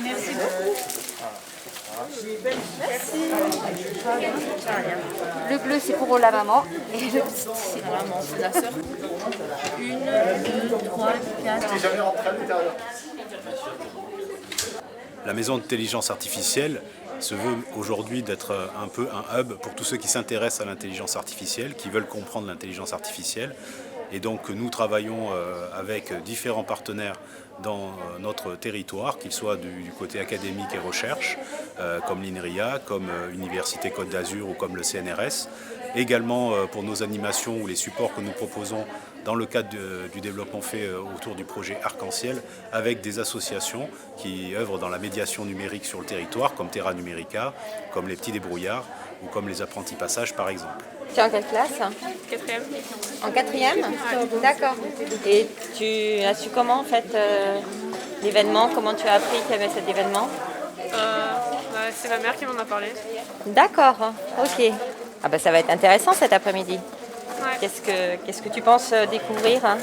Merci beaucoup. Le bleu, c'est pour la maman. Et le petit, c'est pour la maman, c'est la sœur. 1, 2, 3, 4. La maison d'intelligence artificielle se veut aujourd'hui d'être un peu un hub pour tous ceux qui s'intéressent à l'intelligence artificielle, qui veulent comprendre l'intelligence artificielle. Et donc nous travaillons avec différents partenaires dans notre territoire, qu'ils soient du côté académique et recherche, comme l'INRIA, comme Université Côte d'Azur ou comme le CNRS. Également pour nos animations ou les supports que nous proposons dans le cadre du développement fait autour du projet Arc-en-Ciel, avec des associations qui œuvrent dans la médiation numérique sur le territoire, comme Terra Numérica, comme les Petits Débrouillards ou comme les Apprentis Passages par exemple. Tu es en quelle classe? Quatrième. En quatrième? D'accord. Et tu as su comment en fait l'événement? Comment tu as appris qu'il y avait cet événement? C'est ma mère qui m'en a parlé. D'accord, ok. Ah bah ça va être intéressant cet après-midi. Ouais. Qu'est-ce que tu penses découvrir hein?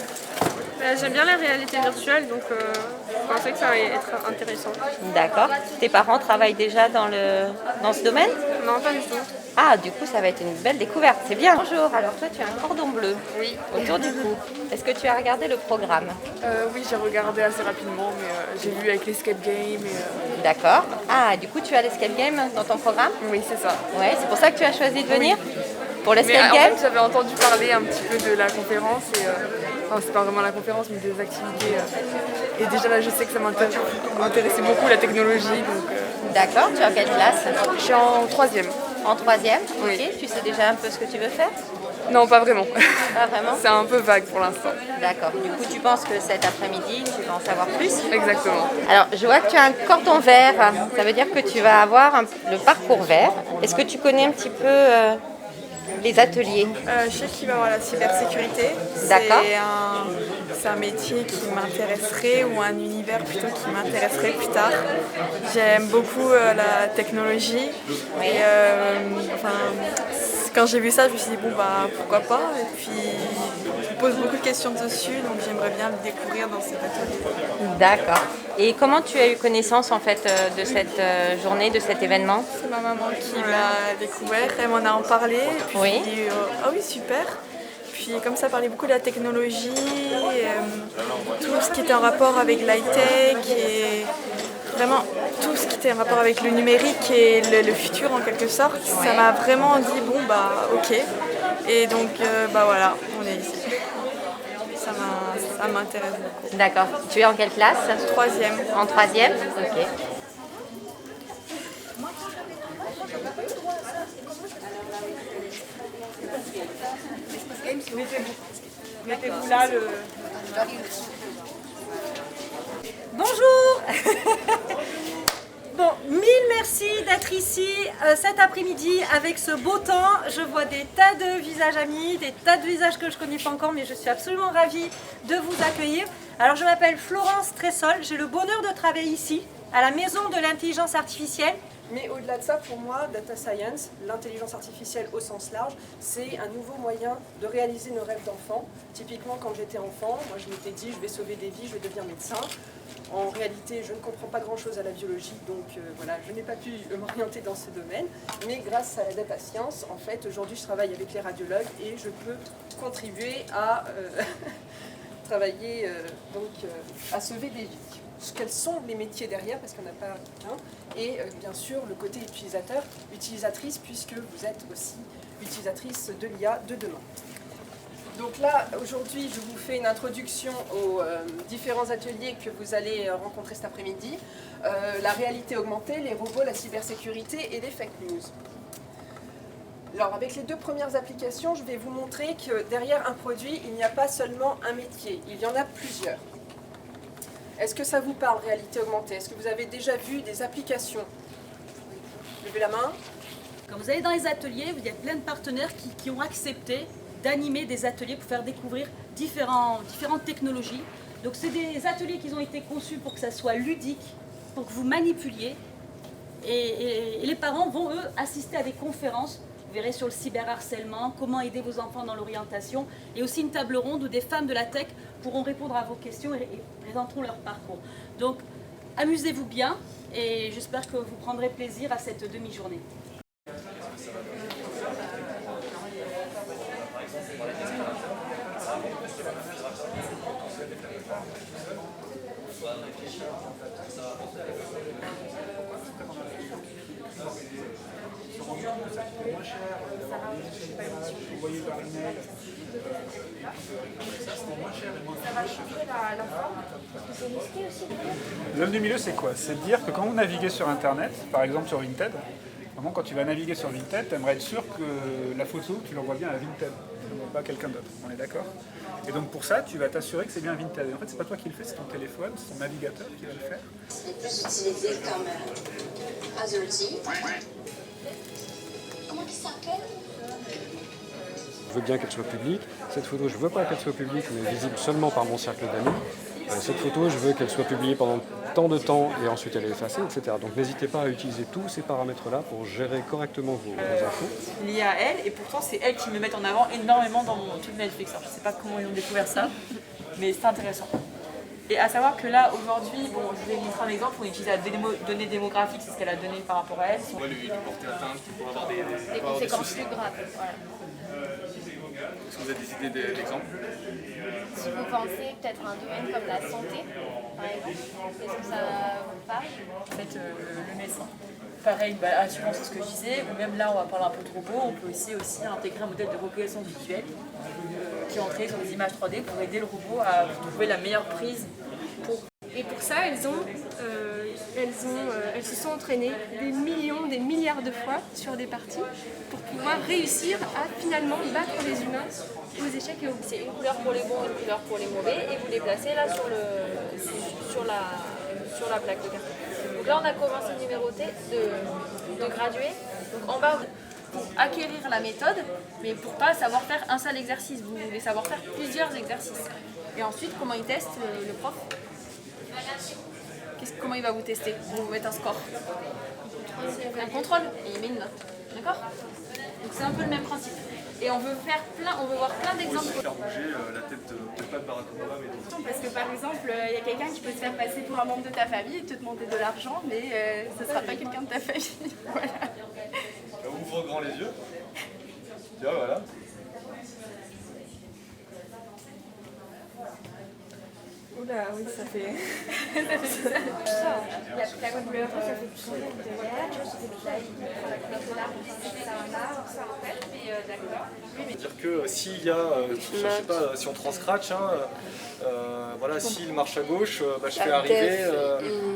J'aime bien la réalité virtuelle, donc je pensais que ça allait être intéressant. D'accord. Tes parents travaillent déjà dans ce domaine? Non, pas du tout. Ah, du coup, ça va être une belle découverte. C'est bien. Bonjour. Alors toi, tu as un cordon bleu Oui. autour du cou. Est-ce que tu as regardé le programme? Oui, j'ai regardé assez rapidement, mais j'ai vu avec l'escape game. D'accord. Ah, du coup, tu as l'escape game dans ton programme? Oui, c'est ça. Ouais, c'est pour ça que tu as choisi de venir? Pour Mais l'escape en game? fait, j'avais entendu parler un petit peu de la conférence, enfin, c'est pas vraiment la conférence, mais des activités. Et déjà là, je sais que ça m'intéressait beaucoup la technologie. Donc, D'accord. Tu es en quelle classe? je suis en troisième. En troisième? Oui. Ok. Tu sais déjà un peu ce que tu veux faire? Non, pas vraiment. Pas vraiment? C'est un peu vague pour l'instant. D'accord. Du coup, tu penses que cet après-midi, tu vas en savoir plus? Exactement. Alors, je vois que tu as un cordon vert. Ça veut dire que tu vas avoir le parcours vert. Est-ce que tu connais un petit peu les ateliers? Je sais qu'il va y avoir la cybersécurité. D'accord. C'est un métier qui m'intéresserait ou un univers plutôt qui m'intéresserait plus tard. J'aime beaucoup la technologie. Oui. Et quand j'ai vu ça, je me suis dit bon bah pourquoi pas. Et puis je me pose beaucoup de questions dessus, donc j'aimerais bien le découvrir dans cet atelier. D'accord. Et comment tu as eu connaissance en fait de cette journée, de cet événement? C'est ma maman qui l'a découvert, elle m'en a parlé. Et puis Oui. je me suis dit ah oui super. Puis comme ça parlait beaucoup de la technologie, tout ce qui était en rapport avec l'high-tech et vraiment tout ce qui était en rapport avec le numérique et le futur en quelque sorte. Ça m'a vraiment dit bon bah ok. Et donc bah voilà, on est ici. Ça m'intéresse beaucoup. D'accord. Tu es en quelle classe? Troisième. En troisième? Ok. Mettez-vous là le. Bonjour. Bon, mille merci d'être ici cet après-midi avec ce beau temps. Je vois des tas de visages amis, des tas de visages que je ne connais pas encore, mais je suis absolument ravie de vous accueillir. Alors je m'appelle Florence Tressol, j'ai le bonheur de travailler ici, à la Maison de l'Intelligence Artificielle. Mais au-delà de ça, pour moi, Data Science, l'intelligence artificielle au sens large, c'est un nouveau moyen de réaliser nos rêves d'enfant. Typiquement, quand j'étais enfant, moi je m'étais dit, je vais sauver des vies, je vais devenir médecin. En réalité, je ne comprends pas grand-chose à la biologie, donc voilà, je n'ai pas pu m'orienter dans ce domaine. Mais grâce à la data science, en fait, aujourd'hui, je travaille avec les radiologues et je peux contribuer à travailler, à sauver des vies. Quels sont les métiers derrière, parce qu'il n'y en a pas qu'un, et bien sûr le côté utilisateur, utilisatrice, puisque vous êtes aussi utilisatrice de l'IA de demain. Donc là, aujourd'hui, je vous fais une introduction aux différents ateliers que vous allez rencontrer cet après-midi. La réalité augmentée, les robots, la cybersécurité et les fake news. Alors avec les deux premières applications, je vais vous montrer que derrière un produit, il n'y a pas seulement un métier, il y en a plusieurs. Est-ce que ça vous parle, réalité augmentée? Est-ce que vous avez déjà vu des applications? Levez la main. Quand vous allez dans les ateliers, il y a plein de partenaires qui ont accepté d'animer des ateliers pour faire découvrir différentes technologies. Donc c'est des ateliers qui ont été conçus pour que ça soit ludique, pour que vous manipuliez. Et les parents vont, eux, assister à des conférences. Vous verrez sur le cyberharcèlement, comment aider vos enfants dans l'orientation. Et aussi une table ronde où des femmes de la tech pourront répondre à vos questions et présenteront leur parcours. Donc, amusez-vous bien et j'espère que vous prendrez plaisir à cette demi-journée. L'homme du milieu, c'est quoi? C'est de dire que quand vous naviguez sur Internet, par exemple sur Vinted, vraiment quand tu vas naviguer sur Vinted, tu aimerais être sûr que la photo, tu l'envoies bien à Vinted, pas à quelqu'un d'autre. On est d'accord? Et donc pour ça, tu vas t'assurer que c'est bien Vinted. Et en fait, c'est pas toi qui le fais, c'est ton téléphone, c'est ton navigateur qui va le faire. C'est plus utilisé comme Azurity. Comment il s'appelle? Je veux bien qu'elle soit publique. Cette photo, je ne veux pas qu'elle soit publique, mais visible seulement par mon cercle d'amis. Cette photo, je veux qu'elle soit publiée pendant tant de temps et ensuite elle est effacée, etc. Donc n'hésitez pas à utiliser tous ces paramètres-là pour gérer correctement vos infos. Lié à elle, et pourtant c'est elle qui me met en avant énormément dans mon truc Netflix. Alors, je ne sais pas comment ils ont découvert ça, mais c'est intéressant. Et à savoir que là, aujourd'hui, bon, je vais vous montrer un exemple, on utilise la donnée démographique, c'est ce qu'elle a donné par rapport à elle. On va lui porter atteinte, qui pourrait avoir des conséquences plus graves. Voilà. Est-ce que vous avez des idées d'exemples? Si vous pensez peut-être à un domaine comme la santé, par exemple, est-ce que ça vous parle? En fait, le médecin. Pareil, assurance, c'est ce que je disais, ou même là, on va parler un peu de robot, on peut aussi intégrer un modèle de reconnaissance visuelle qui est entré sur des images 3D pour aider le robot à trouver la meilleure prise. Et pour ça, elles se sont entraînées des millions, des milliards de fois sur des parties pour pouvoir réussir à finalement battre les humains aux échecs et aux coups. C'est une couleur pour les bons, une couleur pour les mauvais, et vous les placez là sur la plaque de carton. Donc là, on a commencé à numéroter, de graduer. Donc en bas, pour acquérir la méthode, mais pour pas savoir faire un seul exercice, vous voulez savoir faire plusieurs exercices. Et ensuite, comment il teste le prof? Comment il va vous tester? Vous mettez un score. Un contrôle et il met une note. D'accord? Donc c'est un peu le même principe. Et on veut voir plein d'exemples. Faire bouger la tête, peut-être pas de Barack Obama, mais d'autres. Parce que par exemple, il y a quelqu'un qui peut se faire passer pour un membre de ta famille et te demander de l'argent, mais ce ne sera pas quelqu'un de ta famille. Voilà. Ouvre grand les yeux. Tiens, voilà. Oula, oui, ça fait... La couleur, ça fait plus de voyage, ça fait tout ça. La couleur de l'arbre, c'est un arbre, ça en fait, mais d'accord. C'est-à-dire que s'il y a, je sais pas, si on prend Scratch, voilà, s'il marche à gauche, je fais arriver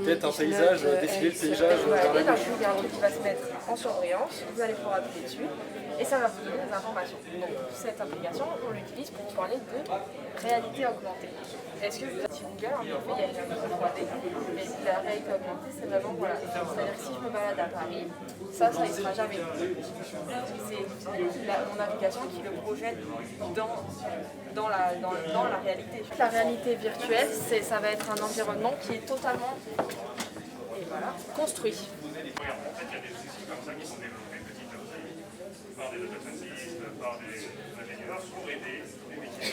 peut-être un paysage, défiler le paysage vers la gauche. Il y a un truc qui va se mettre en surbrillance, vous allez pouvoir appuyer dessus et ça va vous donner des informations. Donc cette application, on l'utilise pour parler de réalité augmentée. Est-ce que si Google, en effet, il y a une application 3D, mais la réalité augmentée, c'est vraiment, voilà, c'est-à-dire que si je me balade à Paris, ça ne sera jamais. C'est mon application qui le projette dans la réalité. La réalité virtuelle, ça va être un environnement qui est totalement construit. En fait, il y a des outils comme ça qui sont développés petit à petit par des data scientists, par des ingénieurs pour aider les métiers.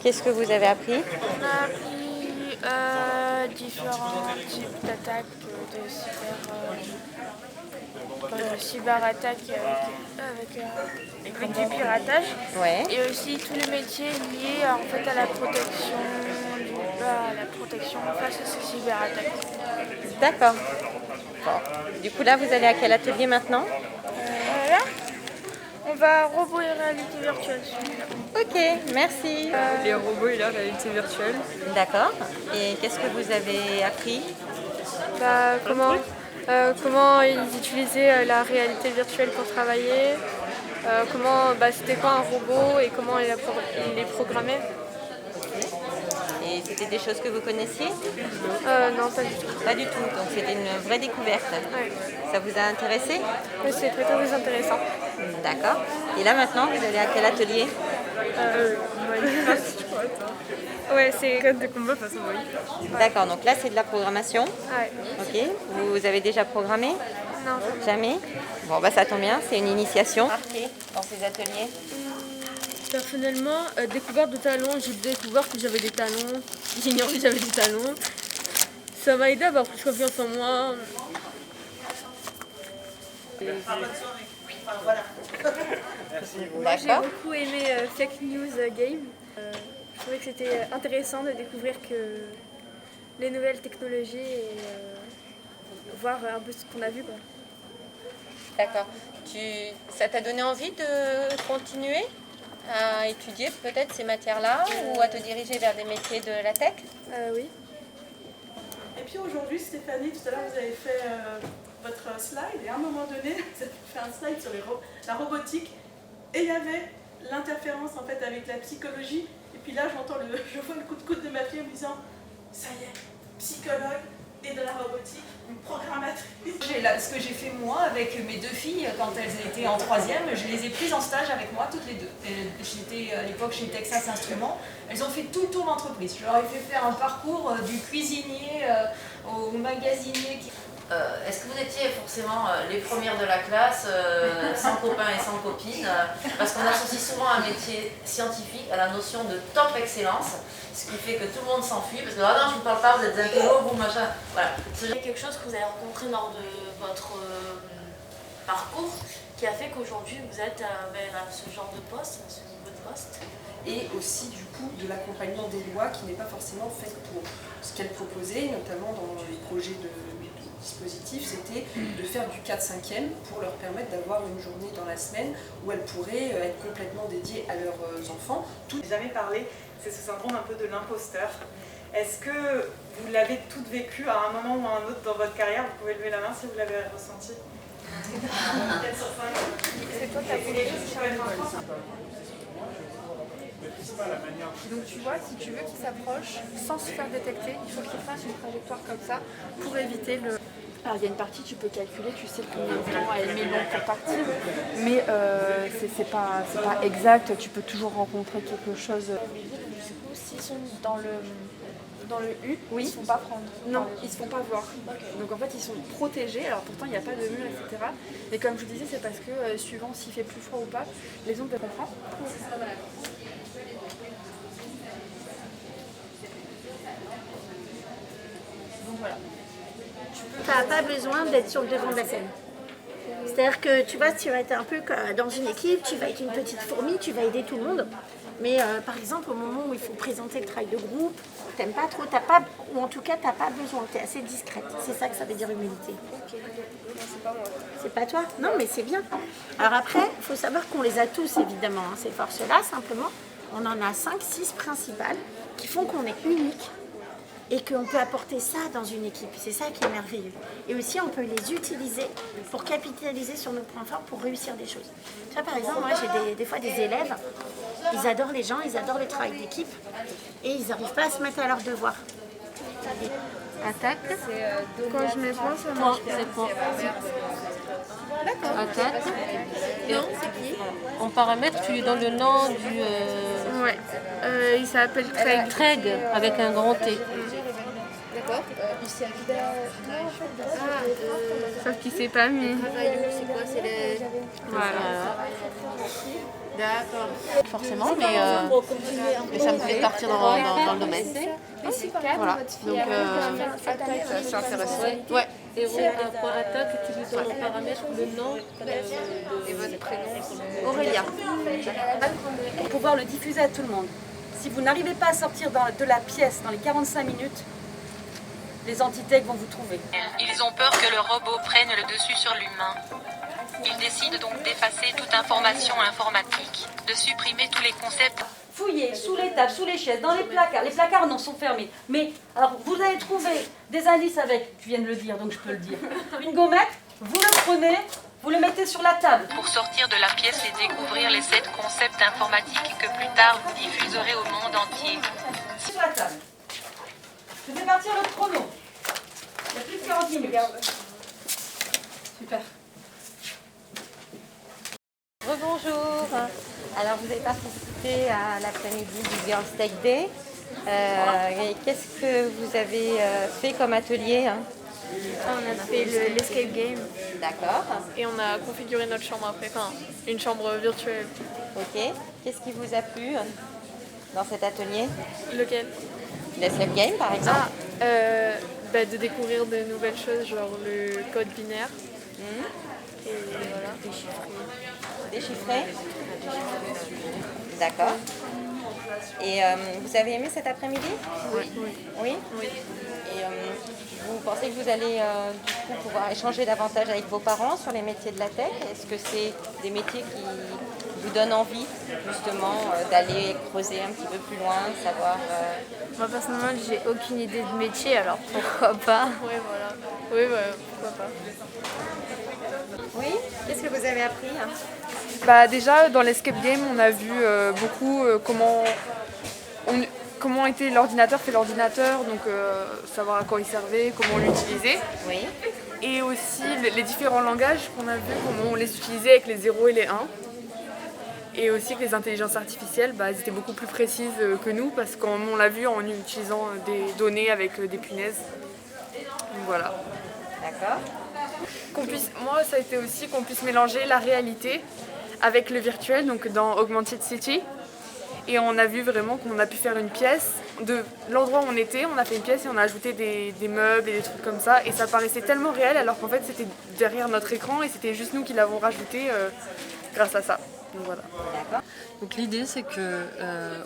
Qu'est-ce que vous avez appris? On a appris différents types d'attaques de cyberattaques avec du piratage. Ouais. Et aussi tous les métiers liés en fait à la protection face à ces cyberattaques. D'accord. Bon. Du coup là, vous allez à quel atelier maintenant? Là, on va robot et réalité virtuelle. Ok, merci. Les robots et la réalité virtuelle. D'accord. Et qu'est-ce que vous avez appris? Comment ils utilisaient la réalité virtuelle pour travailler, c'était quoi un robot et comment ils les programmaient. Et c'était des choses que vous connaissiez? Non, pas du tout. Pas du tout, donc c'était une vraie découverte. Ouais. Ça vous a intéressé? Oui, c'est très très intéressant. D'accord. Et là maintenant, vous allez à quel atelier? Minecraft, je crois. Ouais, c'est code de combat façon Minecraft. D'accord, donc là c'est de la programmation. Ouais. Ok. Vous avez déjà programmé? Non. Jamais? Bon, bah ça tombe bien, c'est une initiation. Marqué dans ces ateliers? Personnellement, découverte de talents, j'ai découvert que j'avais des talents, j'ignorais que j'avais des talents. Ça m'a aidé à avoir plus confiance en moi. J'ai beaucoup aimé Fake News Game. Je trouvais que c'était intéressant de découvrir que les nouvelles technologies et voir un peu ce qu'on a vu, quoi. D'accord. Ça t'a donné envie de continuer à étudier peut-être ces matières-là ou à te diriger vers des métiers de la tech? Oui. Et puis aujourd'hui, Stéphanie, tout à l'heure, vous avez fait votre slide et à un moment donné, vous avez fait un slide sur la robotique et il y avait l'interférence en fait avec la psychologie. Et puis là, je vois le coup de coude de ma fille en me disant ça y est, psychologue et de la robotique, une programmatrice. Ce que j'ai fait moi avec mes deux filles quand elles étaient en 3e, je les ai prises en stage avec moi toutes les deux. J'étais à l'époque chez Texas Instruments. Elles ont fait tout le tour d'entreprise. Je leur ai fait faire un parcours du cuisinier au magasinier. Est-ce que vous étiez forcément les premières de la classe, sans copains et sans copines, parce qu'on associe souvent un métier scientifique à la notion de top excellence, ce qui fait que tout le monde s'enfuit, parce que ah non, je ne parle pas, vous êtes un télo, vous machin. Voilà. C'est quelque chose que vous avez rencontré lors de votre parcours qui a fait qu'aujourd'hui vous êtes vers ce genre de poste, à ce niveau de poste. Et aussi du coup de l'accompagnement des lois qui n'est pas forcément fait pour ce qu'elle proposait, notamment dans les projets de dispositif, c'était de faire du 4/5e pour leur permettre d'avoir une journée dans la semaine où elles pourraient être complètement dédiées à leurs enfants. J'ai jamais parlé, c'est ce syndrome un peu de l'imposteur. Est-ce que vous l'avez toutes vécu à un moment ou à un autre dans votre carrière? Vous pouvez lever la main si vous l'avez ressenti. 4 sur 5. C'est toi qui as voulu. Donc tu vois, si tu veux qu'il s'approche sans se faire détecter, il faut qu'il fasse une trajectoire comme ça pour éviter le... Alors il y a une partie, tu peux calculer, tu sais combien de temps elle met long pour partir, mais c'est pas exact, tu peux toujours rencontrer quelque chose. Du coup, s'ils sont dans le U, oui. Ils ne se font pas prendre. Non, ils ne se font pas voir. Okay. Donc en fait, ils sont protégés. Alors pourtant, il n'y a pas de mur, etc. Mais comme je vous disais, c'est parce que suivant s'il fait plus froid ou pas, les ondes peuvent comprendre. Donc voilà. Tu n'as pas besoin d'être sur le devant de la scène. C'est-à-dire que tu vois, tu vas être un peu dans une équipe, tu vas être une petite fourmi, tu vas aider tout le monde. Mais par exemple, au moment où il faut présenter le travail de groupe, t'aimes pas trop, ou en tout cas, t'as pas besoin, t'es assez discrète. C'est ça que ça veut dire humilité. Ok, non, c'est pas moi. C'est pas toi? Non, mais c'est bien. Alors après, il faut savoir qu'on les a tous, évidemment, hein, ces forces-là, simplement. On en a 5-6 principales qui font qu'on est unique et qu'on peut apporter ça dans une équipe. C'est ça qui est merveilleux. Et aussi, on peut les utiliser pour capitaliser sur nos points forts pour réussir des choses. Tu vois, par exemple, moi, j'ai des fois des élèves, ils adorent les gens, ils adorent le travail d'équipe et ils n'arrivent pas à se mettre à leurs devoirs. Attaque. Quand je mets point, ça marche. C'est point. D'accord. Attaque. Non, c'est qui? En paramètre, tu lui donnes le nom du... Ouais. Il s'appelle Treg. Treg, avec un grand T. D'accord. Ici à sauf qu'il s'est pas mis. C'est quoi? C'est les... Voilà. D'accord. Forcément, mais ça me fait partir dans le domaine. Voilà. Donc, c'est intéressant. Ouais. Et vous, pour attaque, tu lui donnes en paramètre le nom et votre prénom. Aurélia. Pour pouvoir le diffuser à tout le monde. Si vous n'arrivez pas à sortir de la pièce dans les 45 minutes, les entités vont vous trouver. Ils ont peur que le robot prenne le dessus sur l'humain. Ils décident donc d'effacer toute information informatique, de supprimer tous les concepts. Fouillez sous les tables, sous les chaises, dans les placards. Les placards non sont fermés. Mais alors vous allez trouver des indices avec, tu viens de le dire donc je peux le dire, une gommette, vous le prenez, vous le mettez sur la table. Pour sortir de la pièce et découvrir les 7 concepts informatiques que plus tard vous diffuserez au monde entier. Sur la table. Je fais partir le chrono. Il y a plus de 40 minutes. Super. Rebonjour. Alors vous avez participé à l'après-midi du Girls Tech Day. Et qu'est-ce que vous avez fait comme atelier? On a fait l'escape game. D'accord. Et on a configuré notre chambre après, enfin une chambre virtuelle. Ok. Qu'est-ce qui vous a plu dans cet atelier? Lequel? Les Slave Game par exemple. De découvrir de nouvelles choses, genre le code binaire. Et voilà. Déchiffrer. D'accord. Et vous avez aimé cet après-midi? Oui. Oui. Et vous pensez que vous allez du coup pouvoir échanger davantage avec vos parents sur les métiers de la tech? Est-ce que c'est des métiers qui vous donnent envie justement d'aller creuser un petit peu plus loin, savoir Moi personnellement j'ai aucune idée de métier, alors pourquoi pas? Ouais, voilà. Oui, pourquoi pas. Oui. Qu'est-ce que vous avez appris? Déjà dans l'escape game on a vu beaucoup comment était l'ordinateur fait l'ordinateur, donc savoir à quoi il servait, comment on l'utilisait. Oui. Et aussi les différents langages qu'on a vu, comment on les utilisait avec les 0 et les 1. Et aussi que les intelligences artificielles, elles étaient beaucoup plus précises que nous parce qu'on l'a vu en utilisant des données avec des punaises. Donc voilà. D'accord. Moi ça a été aussi qu'on puisse mélanger la réalité avec le virtuel, donc dans Augmented City. Et on a vu vraiment qu'on a pu faire une pièce de l'endroit où on était, on a fait une pièce et on a ajouté des meubles et des trucs comme ça. Et ça paraissait tellement réel alors qu'en fait c'était derrière notre écran et c'était juste nous qui l'avons rajouté grâce à ça. Donc voilà. Donc l'idée c'est que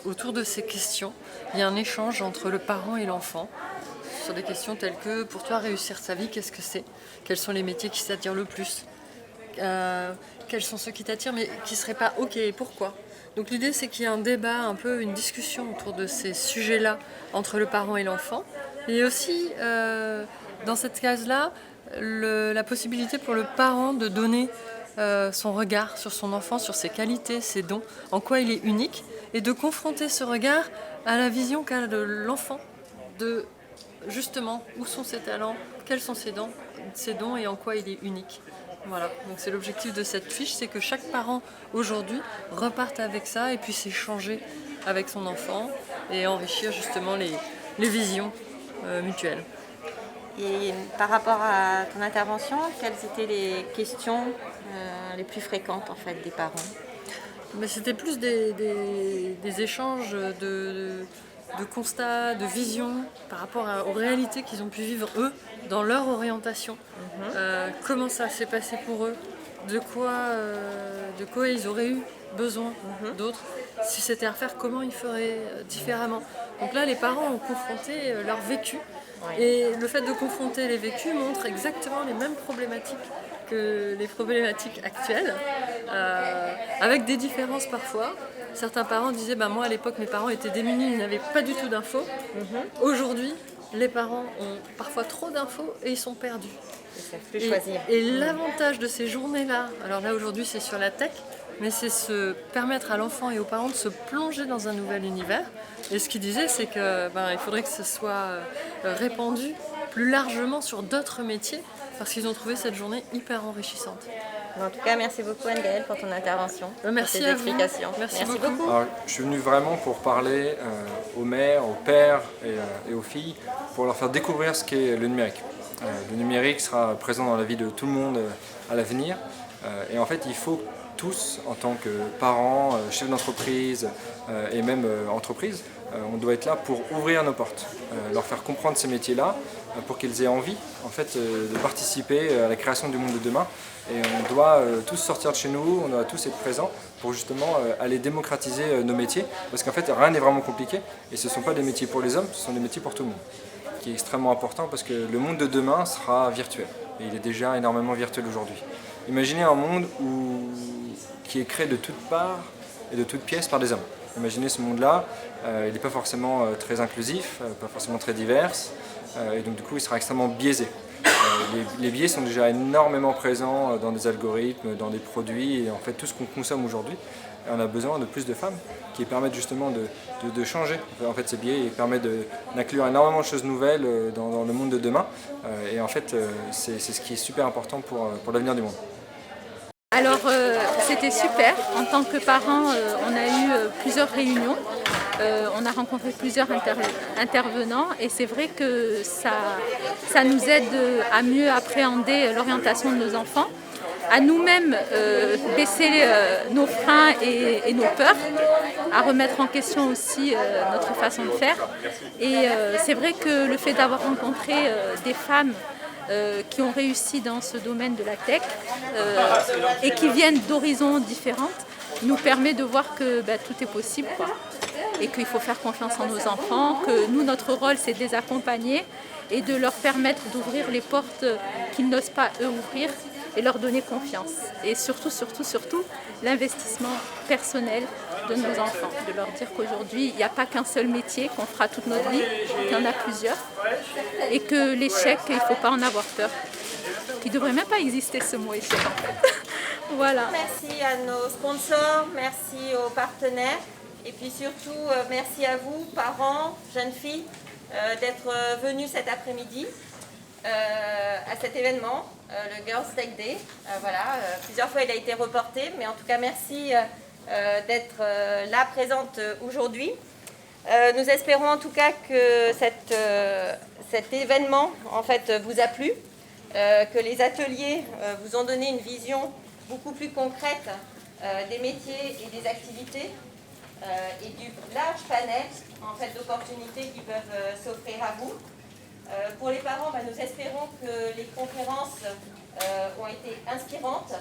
autour de ces questions, il y a un échange entre le parent et l'enfant sur des questions telles que pour toi réussir sa vie, qu'est-ce que c'est? Quels sont les métiers qui t'attirent le plus? Quels sont ceux qui t'attirent mais qui ne seraient pas OK? Pourquoi? Donc l'idée c'est qu'il y ait un débat, un peu une discussion autour de ces sujets-là entre le parent et l'enfant. Et aussi dans cette case-là, la possibilité pour le parent de donner son regard sur son enfant, sur ses qualités, ses dons, en quoi il est unique, et de confronter ce regard à la vision qu'a l'enfant de justement où sont ses talents, quels sont ses dons et en quoi il est unique. Voilà, donc c'est l'objectif de cette fiche, c'est que chaque parent aujourd'hui reparte avec ça et puisse échanger avec son enfant et enrichir justement les visions mutuelles. Et par rapport à ton intervention, quelles étaient les questions les plus fréquentes en fait des parents? Mais c'était plus des échanges de constats, de visions par rapport aux réalités qu'ils ont pu vivre eux dans leur orientation. Comment ça s'est passé pour eux, de quoi ils auraient eu besoin d'autres. Si c'était à refaire, comment ils feraient différemment. Donc là, les parents ont confronté leur vécu. Et le fait de confronter les vécus montre exactement les mêmes problématiques que les problématiques actuelles, avec des différences parfois. Certains parents disaient moi à l'époque mes parents étaient démunis, ils n'avaient pas du tout d'infos. Aujourd'hui, les parents ont parfois trop d'infos et ils sont perdus. Ils savent plus choisir. Et l'avantage de ces journées-là, alors là aujourd'hui c'est sur la tech, mais c'est se permettre à l'enfant et aux parents de se plonger dans un nouvel univers. Et ce qu'il disait, c'est que il faudrait que ce soit répandu plus largement sur d'autres métiers, parce qu'ils ont trouvé cette journée hyper enrichissante. En tout cas, merci beaucoup Anne-Gaëlle pour ton intervention, merci pour tes à explications. Vous. Merci beaucoup. Alors, je suis venu vraiment pour parler aux mères, aux pères et aux filles, pour leur faire découvrir ce qu'est le numérique. Le numérique sera présent dans la vie de tout le monde à l'avenir. Et en fait, il faut tous, en tant que parents, chefs d'entreprise et même entreprises, on doit être là pour ouvrir nos portes, leur faire comprendre ces métiers-là, pour qu'ils aient envie en fait, de participer à la création du monde de demain. Et on doit tous sortir de chez nous, on doit tous être présents pour justement aller démocratiser nos métiers, parce qu'en fait rien n'est vraiment compliqué, et ce ne sont pas des métiers pour les hommes, ce sont des métiers pour tout le monde, qui est extrêmement important parce que le monde de demain sera virtuel, et il est déjà énormément virtuel aujourd'hui. Imaginez un monde qui est créé de toutes parts et de toutes pièces par des hommes. Imaginez ce monde-là, il n'est pas forcément très inclusif, pas forcément très divers, et donc du coup il sera extrêmement biaisé. Les biais sont déjà énormément présents dans des algorithmes, dans des produits, et en fait tout ce qu'on consomme aujourd'hui. Et on a besoin de plus de femmes qui permettent justement de changer en fait, ces biais et permettent d'inclure énormément de choses nouvelles dans le monde de demain. Et en fait c'est ce qui est super important pour l'avenir du monde. Alors c'était super, en tant que parents on a eu plusieurs réunions on a rencontré plusieurs intervenants et c'est vrai que ça nous aide à mieux appréhender l'orientation de nos enfants, à nous-mêmes baisser nos freins et nos peurs, à remettre en question aussi notre façon de faire. Et c'est vrai que le fait d'avoir rencontré des femmes qui ont réussi dans ce domaine de la tech et qui viennent d'horizons différentes nous permet de voir que tout est possible, quoi. Et qu'il faut faire confiance en nos enfants, que nous, notre rôle, c'est de les accompagner et de leur permettre d'ouvrir les portes qu'ils n'osent pas eux ouvrir et leur donner confiance. Et surtout, l'investissement personnel de nos enfants, de leur dire qu'aujourd'hui, il n'y a pas qu'un seul métier qu'on fera toute notre vie, qu'il y en a plusieurs, et que l'échec, il ne faut pas en avoir peur, qu'il ne devrait même pas exister ce mot échec en fait. Voilà. Merci à nos sponsors, merci aux partenaires, et puis surtout merci à vous, parents, jeunes filles, d'être venus cet après-midi à cet événement, le Girls Tech Day. Plusieurs fois il a été reporté, mais en tout cas merci d'être là présente aujourd'hui. Nous espérons en tout cas que cet événement en fait vous a plu, que les ateliers vous ont donné une vision beaucoup plus concrète des métiers et des activités et du large panel en fait, d'opportunités qui peuvent s'offrir à vous. Pour les parents, nous espérons que les conférences ont été inspirantes,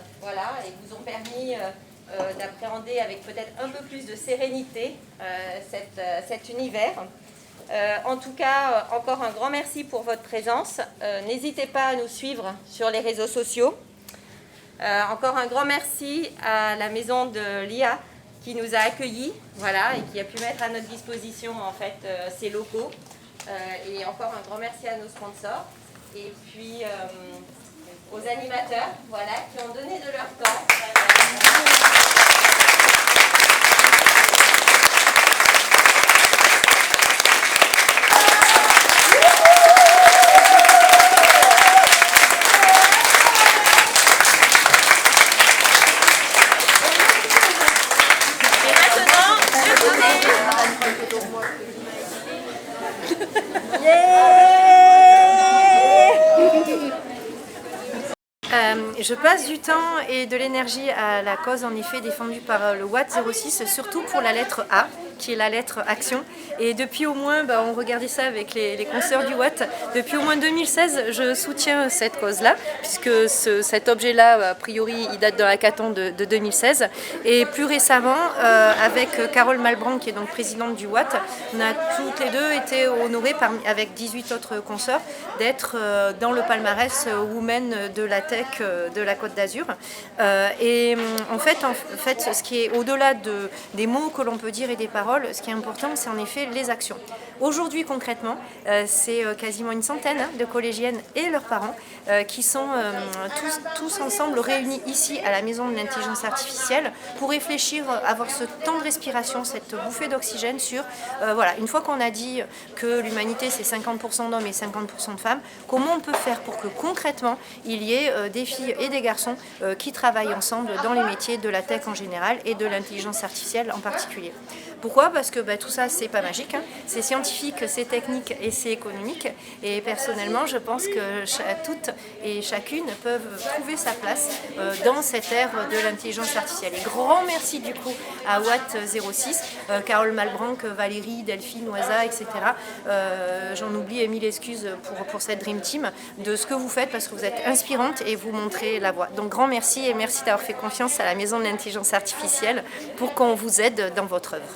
et vous ont permis d'appréhender avec peut-être un peu plus de sérénité cet univers. En tout cas, encore un grand merci pour votre présence. N'hésitez pas à nous suivre sur les réseaux sociaux. Encore un grand merci à la maison de l'IA qui nous a accueillis, et qui a pu mettre à notre disposition en fait ses locaux. Et encore un grand merci à nos sponsors et puis aux animateurs qui ont donné de leur temps. Je passe du temps et de l'énergie à la cause en effet défendue par le Watt 06, surtout pour la lettre A, qui est la lettre action. Et depuis au moins, on regardait ça avec les consoeurs du Watt, depuis au moins 2016, je soutiens cette cause-là, puisque cet objet-là, a priori, il date de l'hackathon de 2016. Et plus récemment, avec Carole Malbranc, qui est donc présidente du Watt, on a toutes les deux été honorées, avec 18 autres consoeurs, d'être dans le palmarès Women de la Tech de la Côte d'Azur. Et en fait, ce qui est au-delà des mots que l'on peut dire et des paroles, ce qui est important, c'est en effet les actions. Aujourd'hui, concrètement, c'est quasiment une centaine de collégiennes et leurs parents qui sont tous ensemble réunis ici à la Maison de l'Intelligence Artificielle pour réfléchir, avoir ce temps de respiration, cette bouffée d'oxygène sur, une fois qu'on a dit que l'humanité c'est 50% d'hommes et 50% de femmes, comment on peut faire pour que concrètement il y ait des filles et des garçons qui travaillent ensemble dans les métiers de la tech en général et de l'intelligence artificielle en particulier. Pourquoi ? Parce que tout ça, c'est pas magique, c'est scientifique, c'est technique et c'est économique. Et personnellement, je pense que toutes et chacune peuvent trouver sa place dans cette ère de l'intelligence artificielle. Et grand merci du coup à Watt 06, Carole Malbranc, Valérie, Delphine, Oisa, etc. J'en oublie et mille excuses pour cette Dream Team de ce que vous faites parce que vous êtes inspirante et vous montrez la voie. Donc grand merci et merci d'avoir fait confiance à la Maison de l'Intelligence Artificielle pour qu'on vous aide dans votre œuvre.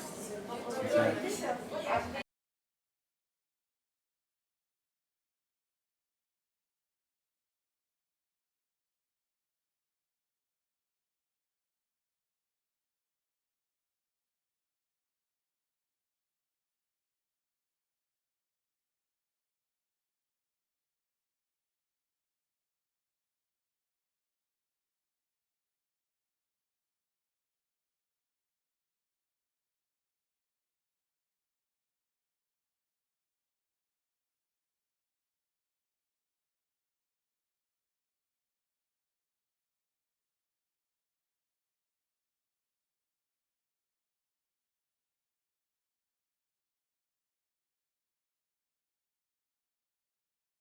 Super.